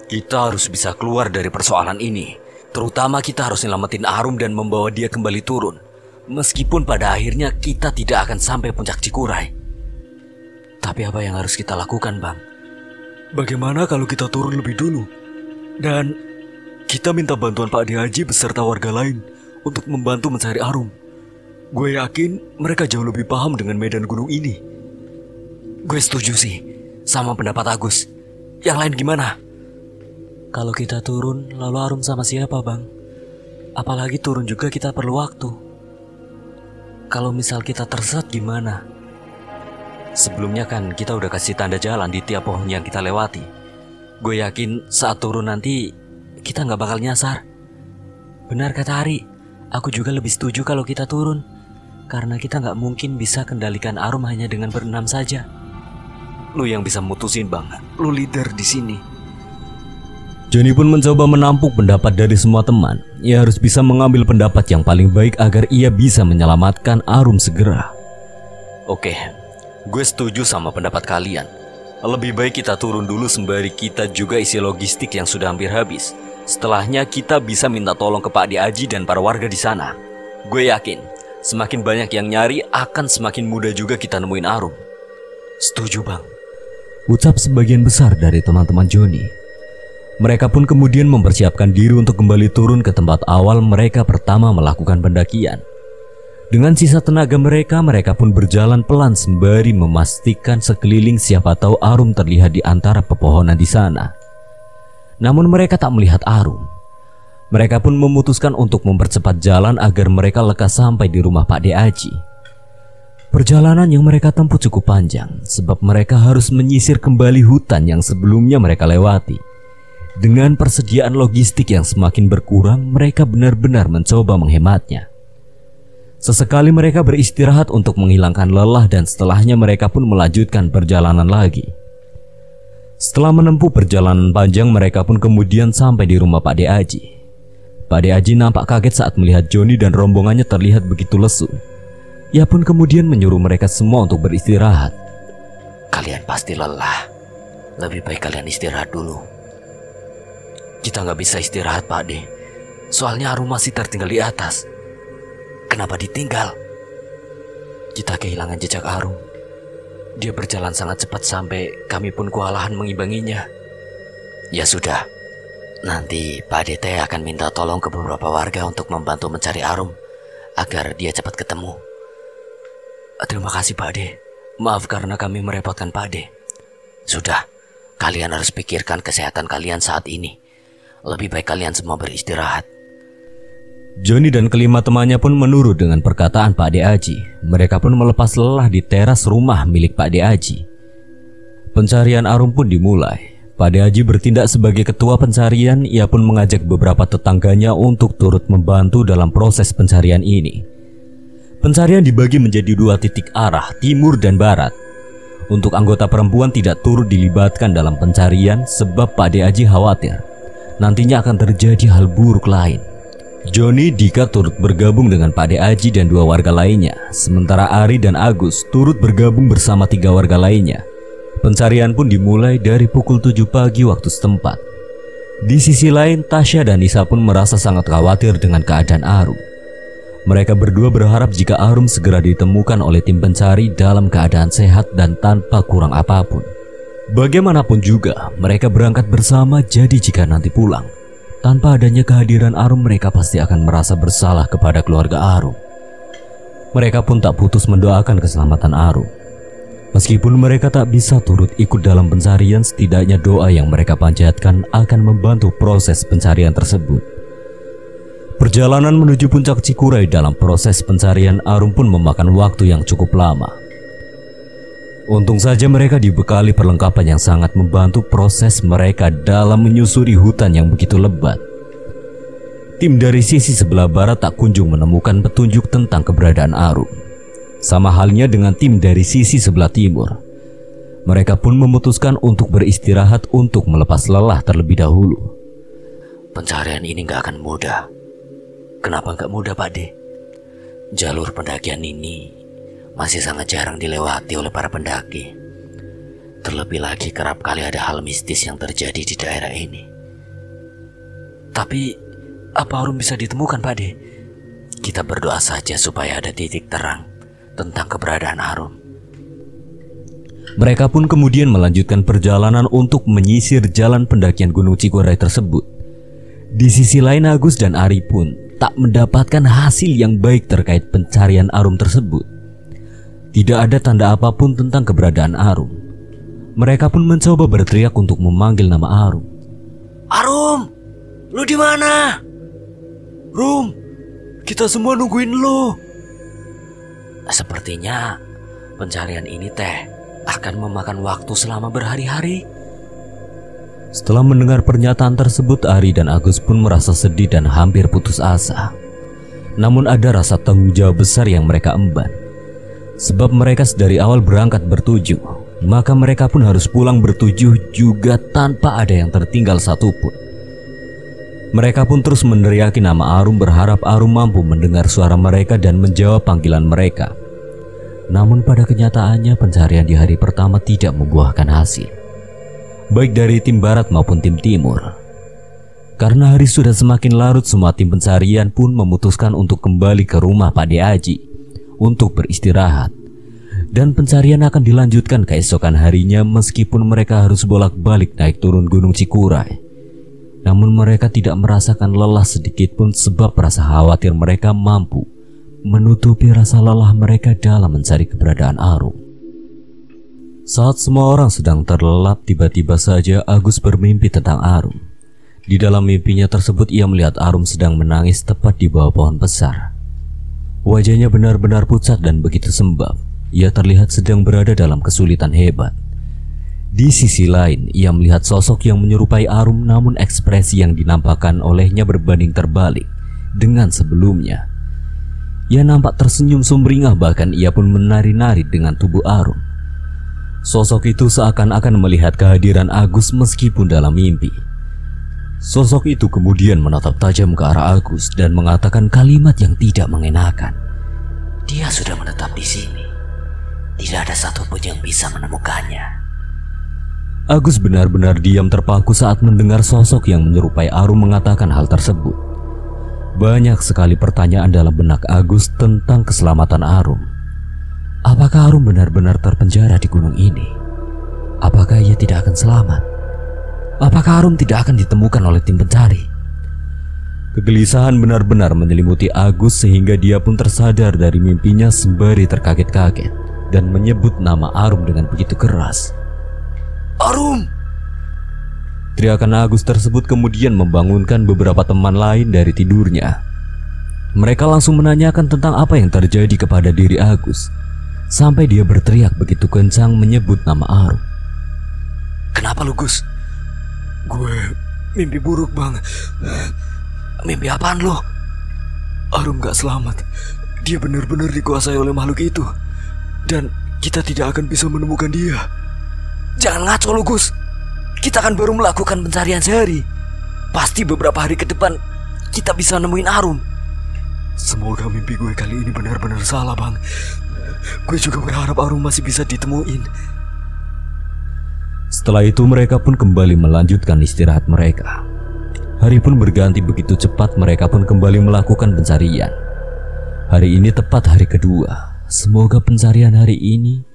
Kita harus bisa keluar dari persoalan ini. Terutama kita harus nyelamatin Arum dan membawa dia kembali turun. Meskipun pada akhirnya kita tidak akan sampai puncak Cikuray. Tapi apa yang harus kita lakukan bang? Bagaimana kalau kita turun lebih dulu? Dan kita minta bantuan Pak De Haji beserta warga lain untuk membantu mencari Arum. Gue yakin mereka jauh lebih paham dengan medan gunung ini. Gue setuju sih sama pendapat Agus. Yang lain gimana? Kalau kita turun, lalu Arum sama siapa bang? Apalagi turun juga kita perlu waktu. Kalau misal kita tersesat gimana? Sebelumnya kan kita udah kasih tanda jalan di tiap pohon yang kita lewati. Gue yakin saat turun nanti kita gak bakal nyasar. Benar kata Ari, aku juga lebih setuju kalau kita turun. Karena kita gak mungkin bisa kendalikan Arum hanya dengan berenam saja. Lu yang bisa mutusin bang, lu leader di sini. Johnny pun mencoba menampung pendapat dari semua teman. Ia harus bisa mengambil pendapat yang paling baik agar ia bisa menyelamatkan Arum segera. Oke, gue setuju sama pendapat kalian. Lebih baik kita turun dulu sembari kita juga isi logistik yang sudah hampir habis. Setelahnya kita bisa minta tolong ke Pak De Haji dan para warga di sana. Gue yakin semakin banyak yang nyari akan semakin mudah juga kita nemuin Arum. Setuju bang, ucap sebagian besar dari teman-teman Johnny. Mereka pun kemudian mempersiapkan diri untuk kembali turun ke tempat awal mereka pertama melakukan pendakian. Dengan sisa tenaga mereka pun berjalan pelan sembari memastikan sekeliling siapa tahu Arum terlihat di antara pepohonan di sana. Namun mereka tak melihat Arum. Mereka pun memutuskan untuk mempercepat jalan agar mereka lekas sampai di rumah Pak De Haji. Perjalanan yang mereka tempuh cukup panjang sebab mereka harus menyisir kembali hutan yang sebelumnya mereka lewati. Dengan persediaan logistik yang semakin berkurang, mereka benar-benar mencoba menghematnya. Sesekali mereka beristirahat untuk menghilangkan lelah dan setelahnya mereka pun melanjutkan perjalanan lagi. Setelah menempuh perjalanan panjang, mereka pun kemudian sampai di rumah Pak De Haji. Pak De Haji nampak kaget saat melihat Johnny dan rombongannya terlihat begitu lesu. Ia pun kemudian menyuruh mereka semua untuk beristirahat. Kalian pasti lelah. Lebih baik kalian istirahat dulu. Kita nggak bisa istirahat, Pak De. Soalnya Arum masih tertinggal di atas. Kenapa ditinggal? Kita kehilangan jejak Arum. Dia berjalan sangat cepat sampai kami pun kewalahan mengimbanginya. Ya sudah, nanti Pak DT akan minta tolong ke beberapa warga untuk membantu mencari Arum agar dia cepat ketemu. Terima kasih Pak De. Maaf karena kami merepotkan Pak De. Sudah, kalian harus pikirkan kesehatan kalian saat ini. Lebih baik kalian semua beristirahat. Johnny dan kelima temannya pun menurut dengan perkataan Pak De Aji. Mereka pun melepas lelah di teras rumah milik Pak De Aji. Pencarian Arum pun dimulai. Pak De Aji bertindak sebagai ketua pencarian. Ia pun mengajak beberapa tetangganya untuk turut membantu dalam proses pencarian ini. Pencarian dibagi menjadi 2 titik arah, timur dan barat. Untuk anggota perempuan tidak turut dilibatkan dalam pencarian sebab Pak De Aji khawatir nantinya akan terjadi hal buruk lain. Johnny, Dika turut bergabung dengan Pak De Aji dan 2 warga lainnya. Sementara Ari dan Agus turut bergabung bersama 3 warga lainnya. Pencarian pun dimulai dari pukul 7 pagi waktu setempat. Di sisi lain, Tasya dan Nisa pun merasa sangat khawatir dengan keadaan Arum. Mereka berdua berharap jika Arum segera ditemukan oleh tim pencari dalam keadaan sehat dan tanpa kurang apapun. Bagaimanapun juga, mereka berangkat bersama, jadi jika nanti pulang tanpa adanya kehadiran Arum, mereka pasti akan merasa bersalah kepada keluarga Arum. Mereka pun tak putus mendoakan keselamatan Arum. Meskipun mereka tak bisa turut ikut dalam pencarian, setidaknya doa yang mereka panjatkan akan membantu proses pencarian tersebut. Perjalanan menuju puncak Cikuray dalam proses pencarian Arum pun memakan waktu yang cukup lama. Untung saja mereka dibekali perlengkapan yang sangat membantu proses mereka dalam menyusuri hutan yang begitu lebat. Tim dari sisi sebelah barat tak kunjung menemukan petunjuk tentang keberadaan Arum. Sama halnya dengan tim dari sisi sebelah timur. Mereka pun memutuskan untuk beristirahat untuk melepas lelah terlebih dahulu. Pencarian ini gak akan mudah. Kenapa gak mudah, Pak De? Jalur pendakian ini masih sangat jarang dilewati oleh para pendaki. Terlebih lagi kerap kali ada hal mistis yang terjadi di daerah ini. Tapi apa Arum bisa ditemukan, Pak De? Kita berdoa saja supaya ada titik terang tentang keberadaan Arum. Mereka pun kemudian melanjutkan perjalanan untuk menyisir jalan pendakian Gunung Cikuray tersebut. Di sisi lain, Agus dan Ari pun tak mendapatkan hasil yang baik terkait pencarian Arum tersebut. Tidak ada tanda apapun tentang keberadaan Arum. Mereka pun mencoba berteriak untuk memanggil nama Arum. Arum, lu di mana? Rum, kita semua nungguin lu. Sepertinya pencarian ini akan memakan waktu selama berhari-hari. Setelah mendengar pernyataan tersebut, Ari dan Agus pun merasa sedih dan hampir putus asa. Namun ada rasa tanggung jawab besar yang mereka emban. Sebab mereka dari awal berangkat bertujuh, maka mereka pun harus pulang bertujuh juga tanpa ada yang tertinggal satupun. Mereka pun terus meneriaki nama Arum, berharap Arum mampu mendengar suara mereka dan menjawab panggilan mereka. Namun pada kenyataannya pencarian di hari pertama tidak membuahkan hasil, baik dari tim barat maupun tim timur. Karena hari sudah semakin larut, semua tim pencarian pun memutuskan untuk kembali ke rumah Pak De Aji untuk beristirahat. Dan pencarian akan dilanjutkan keesokan harinya meskipun mereka harus bolak-balik naik turun Gunung Cikuray. Namun mereka tidak merasakan lelah sedikit pun sebab rasa khawatir mereka mampu menutupi rasa lelah mereka dalam mencari keberadaan Arum. Saat semua orang sedang terlelap, tiba-tiba saja Agus bermimpi tentang Arum. Di dalam mimpinya tersebut ia melihat Arum sedang menangis tepat di bawah pohon besar. Wajahnya benar-benar pucat dan begitu sembab. Ia terlihat sedang berada dalam kesulitan hebat. Di sisi lain, ia melihat sosok yang menyerupai Arum, namun ekspresi yang dinampakkan olehnya berbanding terbalik dengan sebelumnya. Ia nampak tersenyum sumringah, bahkan ia pun menari-nari dengan tubuh Arum. Sosok itu seakan-akan melihat kehadiran Agus meskipun dalam mimpi. Sosok itu kemudian menatap tajam ke arah Agus dan mengatakan kalimat yang tidak mengenakan. Dia sudah menetap di sini. Tidak ada satupun yang bisa menemukannya. Agus benar-benar diam terpaku saat mendengar sosok yang menyerupai Arum mengatakan hal tersebut. Banyak sekali pertanyaan dalam benak Agus tentang keselamatan Arum. Apakah Arum benar-benar terpenjara di gunung ini? Apakah ia tidak akan selamat? Apakah Arum tidak akan ditemukan oleh tim pencari? Kegelisahan benar-benar menyelimuti Agus sehingga dia pun tersadar dari mimpinya sembari terkaget-kaget dan menyebut nama Arum dengan begitu keras. Arum! Teriakan Agus tersebut kemudian membangunkan beberapa teman lain dari tidurnya. Mereka langsung menanyakan tentang apa yang terjadi kepada diri Agus, sampai dia berteriak begitu kencang menyebut nama Arum. Kenapa lu, Gus? Gue mimpi buruk, Bang. Mimpi apaan lo? Arum gak selamat. Dia benar-benar dikuasai oleh makhluk itu. Dan kita tidak akan bisa menemukan dia. Jangan ngaco lo, Gus. Kita kan baru melakukan pencarian sehari. Pasti beberapa hari ke depan kita bisa nemuin Arum. Semoga mimpi gue kali ini benar-benar salah, Bang. Gue juga berharap Arum masih bisa ditemuin. Setelah itu mereka pun kembali melanjutkan istirahat mereka. Hari pun berganti begitu cepat, mereka pun kembali melakukan pencarian. Hari ini tepat hari kedua. Semoga pencarian hari ini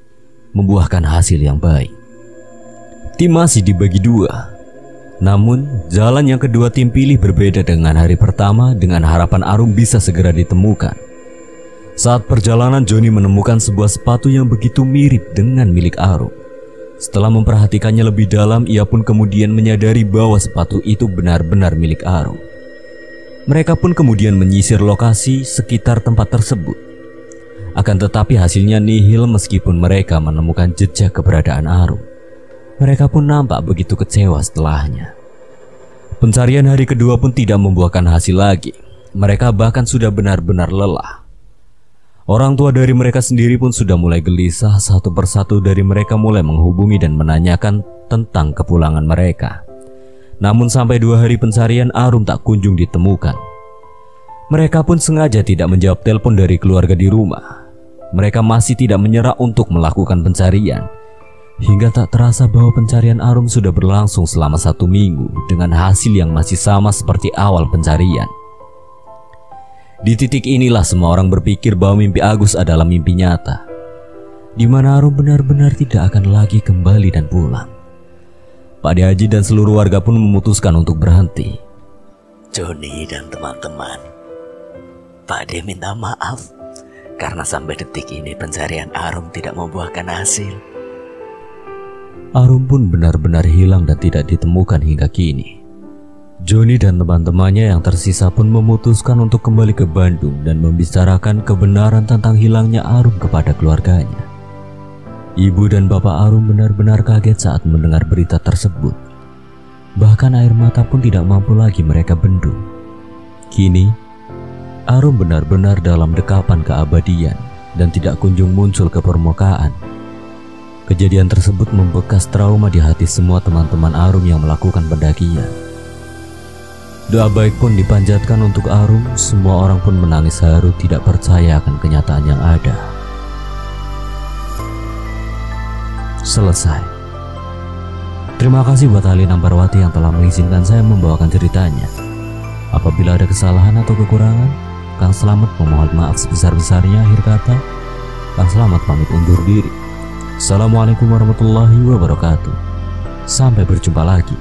membuahkan hasil yang baik. Tim masih dibagi dua. Namun jalan yang kedua tim pilih berbeda dengan hari pertama, dengan harapan Arum bisa segera ditemukan. Saat perjalanan, Joni menemukan sebuah sepatu yang begitu mirip dengan milik Arum. Setelah memperhatikannya lebih dalam, ia pun kemudian menyadari bahwa sepatu itu benar-benar milik Arum. Mereka pun kemudian menyisir lokasi sekitar tempat tersebut. Akan tetapi hasilnya nihil meskipun mereka menemukan jejak keberadaan Arum. Mereka pun nampak begitu kecewa setelahnya. Pencarian hari kedua pun tidak membuahkan hasil lagi. Mereka bahkan sudah benar-benar lelah. Orang tua dari mereka sendiri pun sudah mulai gelisah. Satu persatu dari mereka mulai menghubungi dan menanyakan tentang kepulangan mereka. Namun sampai 2 hari pencarian, Arum tak kunjung ditemukan. Mereka pun sengaja tidak menjawab telepon dari keluarga di rumah. Mereka masih tidak menyerah untuk melakukan pencarian. Hingga tak terasa bahwa pencarian Arum sudah berlangsung selama 1 minggu dengan hasil yang masih sama seperti awal pencarian. Di titik inilah semua orang berpikir bahwa mimpi Agus adalah mimpi nyata, di mana Arum benar-benar tidak akan lagi kembali dan pulang. Pak De Haji dan seluruh warga pun memutuskan untuk berhenti. Joni dan teman-teman, Pak De minta maaf karena sampai detik ini pencarian Arum tidak membuahkan hasil. Arum pun benar-benar hilang dan tidak ditemukan hingga kini. Joni dan teman-temannya yang tersisa pun memutuskan untuk kembali ke Bandung dan membicarakan kebenaran tentang hilangnya Arum kepada keluarganya. Ibu dan bapak Arum benar-benar kaget saat mendengar berita tersebut. Bahkan air mata pun tidak mampu lagi mereka bendung. Kini, Arum benar-benar dalam dekapan keabadian dan tidak kunjung muncul ke permukaan. Kejadian tersebut membekas trauma di hati semua teman-teman Arum yang melakukan pendakian. Doa baik pun dipanjatkan untuk Arum. Semua orang pun menangis haru, tidak percaya akan kenyataan yang ada. Selesai. Terima kasih buat Ali Nambarwati yang telah mengizinkan saya membawakan ceritanya. Apabila ada kesalahan atau kekurangan, Kang Slamet memohon maaf sebesar-besarnya. Akhir kata, Kang Slamet pamit undur diri. Assalamualaikum warahmatullahi wabarakatuh. Sampai berjumpa lagi.